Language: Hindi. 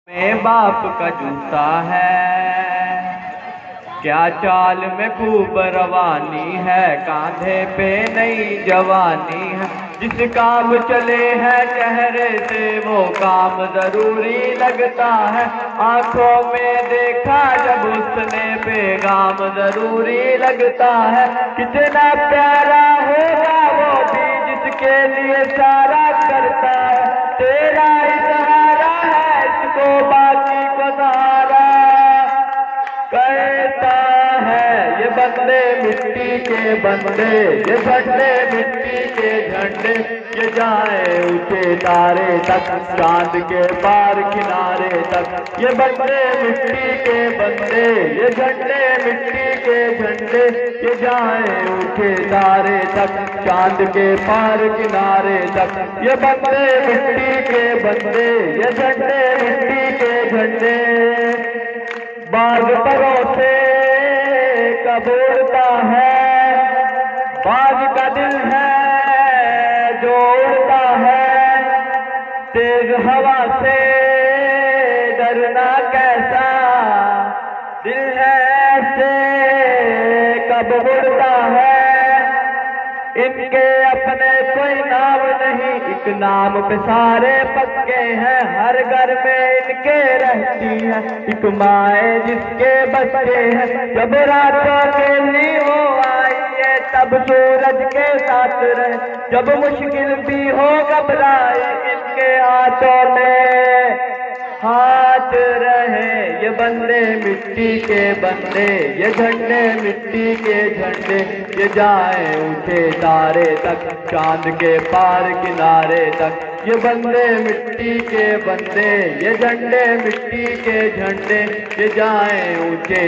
में बाप का जूता है, क्या चाल में खूब रवानी है, कांधे पे नई जवानी है। जिस काम चले है चेहरे से वो काम जरूरी लगता है, आंखों में देखा जब उसने पैगाम जरूरी लगता है। कितना प्यारा होगा वो भी जिसके लिए सारा करता है, तेरा ही सहारा है इसको बाकी को सहारा कहता है। ये बंदे मिट्टी के बंदे, ये झंडे मिट्टी के झंडे, ये जाए ऊंचे तारे तक चांद के पार किनारे तक। ये बंदे मिट्टी के बंदे, ये झंडे मिट्टी के झंडे, ये जाए ऊंचे तारे तक चांद के पार किनारे तक। ये बंदे मिट्टी के बंदे, ये झंडे मिट्टी के झंडे। बाग परों से कब उड़ता है, बाग का दिल है जो उड़ता है, तेज हवा से डरना कैसा दिल है ऐसे कब उड़ता है। इनके अपने कोई नाम नहीं, एक नाम पे सारे पक्के हैं, हर घर में इनके रहती है एक माए जिसके बच्चे हैं। जब रातों के लिए हो आइए तब सूरज के साथ रहे, जब मुश्किल भी हो घबराए इनके हाथों में हाथ रहे। ये बंदे मिट्टी के बंदे, ये झंडे मिट्टी के झंडे, ये जाए ऊंचे तारे तक चांद के पार किनारे तक। ये बंदे मिट्टी के बंदे, ये झंडे मिट्टी के झंडे, ये जाए ऊंचे